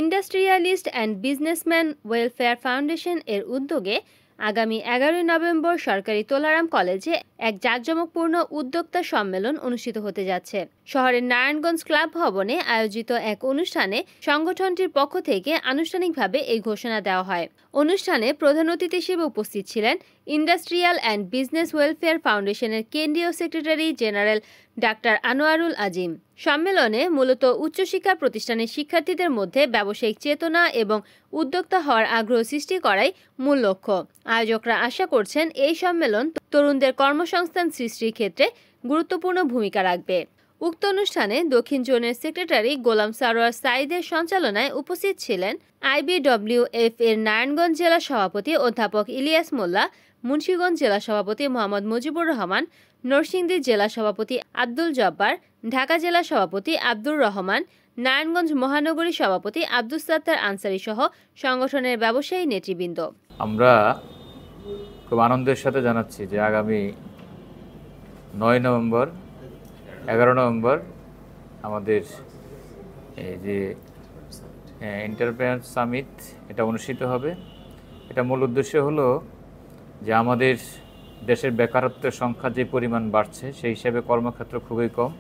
Industrialist and businessman welfare foundation এর উদ্যোগে আগামী ১১ নভেম্বর সরকারি তোলারাম কলেজে এক জাঁকজমকপূর্ণ উদ্যোক্তা সম্মেলন অনুষ্ঠিত হতে যাচ্ছে। শহরের নারায়ণগঞ্জ ক্লাব ভবনে আয়োজিত এক অনুষ্ঠানে সংগঠনটির পক্ষ থেকে আনুষ্ঠানিকভাবে এই ঘোষণা দেওয়া হয়। অনুষ্ঠানে প্রধান অতিথি হিসেবে উপস্থিত ছিলেন ইন্ডাস্ট্রিয়াল অ্যান্ড বিজনেস ওয়েলফেয়ার ফাউন্ডেশনের কেন্দ্রীয় secretary general doctor Anwarul Azim. সম্মেলনে মূলত উচ্চশিক্ষা প্রতিষ্ঠানের শিক্ষার্থীদের মধ্যে ব্যবসায়িক চেতনা এবং উদ্যোক্তা হওয়ার আগ্রহ সৃষ্টি করাই মূল লক্ষ্য। আয়োজকরা আশা করছেন এই সম্মেলন তরুণদের কর্মসংস্থান সৃষ্টির ক্ষেত্রে গুরুত্বপূর্ণ ভূমিকা রাখবে। উক্ত অনুষ্ঠানে দক্ষিণ জোনের সেক্রেটারি গোলাম সারোয়ার সাঈদের সঞ্চালনায় উপস্থিত ছিলেন IBWF এর নারায়ণগঞ্জ জেলা সভাপতি অধ্যাপক ইলিয়াস মোল্লা, মুন্সিগঞ্জ জেলা সভাপতি মোহাম্মদ মুজিবুর রহমান, নরসিংদী জেলা সভাপতি আব্দুল জব্বার, ঢাকা জেলা সভাপতি আব্দুর রহমান, নারায়ণগঞ্জ মহানগরী সভাপতি আব্দুস সাত্তার আনসারী সহ সংগঠনের ব্যবসায়ী নেতৃবৃন্দ। আমরা খুব আনন্দের সাথে জানাচ্ছি যে আগামী ৯ নভেম্বর ১১ নভেম্বর আমাদের এই যে এন্টারপ্রেনার সামিট এটা অনুষ্ঠিত হবে। এটা মূল উদ্দেশ্য হলো যে আমাদের দেশের বেকারত্বের সংখ্যা যে পরিমাণ বাড়ছে সেই হিসাবে কর্মক্ষেত্র খুবই কম।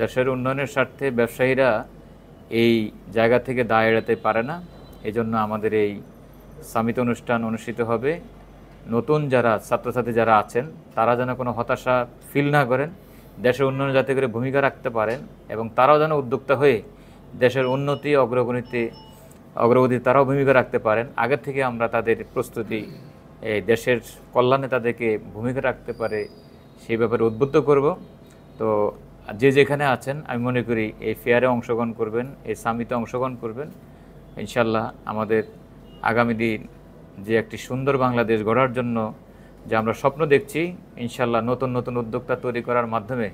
দেশের উন্নয়নের স্বার্থে ব্যবসায়ীরা এই জায়গা থেকে দায় এড়াতে পারে না। এজন্য আমাদের এই সামিট অনুষ্ঠান অনুষ্ঠিত হবে। নতুন যারা ছাত্রছাত্রী যারা আছেন তারা যেন কোনো হতাশা ফিল না করেন, দেশের উন্নয়নে যাতে করে ভূমিকা রাখতে পারেন এবং তারাও যেন উদ্যোক্তা হয়ে দেশের উন্নতি অগ্রগতি তারাও ভূমিকা রাখতে পারেন। আগের থেকে আমরা তাদের প্রস্তুতি এই দেশের কল্যাণে তাদেরকে ভূমিকা রাখতে পারে সেই ব্যাপারে উদ্বুদ্ধ করব। তো যে যেখানে আছেন আমি মনে করি এই ফেয়ারে অংশগ্রহণ করবেন, এই সামিটে অংশগ্রহণ করবেন। ইনশাল্লাহ আমাদের আগামী দিন যে একটি সুন্দর বাংলাদেশ গড়ার জন্য যে আমরা স্বপ্ন দেখছি, ইনশাল্লাহ নতুন নতুন উদ্যোক্তা তৈরি করার মাধ্যমে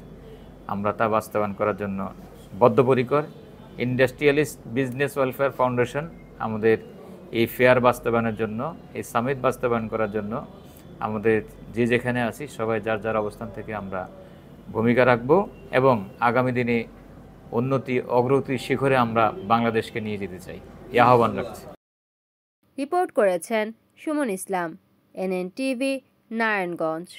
আমরা তা বাস্তবায়ন করার জন্য বদ্ধপরিকর। ইন্ডাস্ট্রিয়ালিস্ট বিজনেস ওয়েলফেয়ার ফাউন্ডেশন আমাদের এই ফেয়ার বাস্তবায়নের জন্য, এই সামিট বাস্তবায়ন করার জন্য আমাদের যে যেখানে আছি সবাই যার যার অবস্থান থেকে আমরা ভূমিকা রাখব এবং আগামী দিনে উন্নতি অগ্রগতির শিখরে আমরা বাংলাদেশকে নিয়ে যেতে চাই, এই আহ্বান রাখছি। রিপোর্ট করেছেন সুমন ইসলাম, NNTV, নারায়ণগঞ্জ।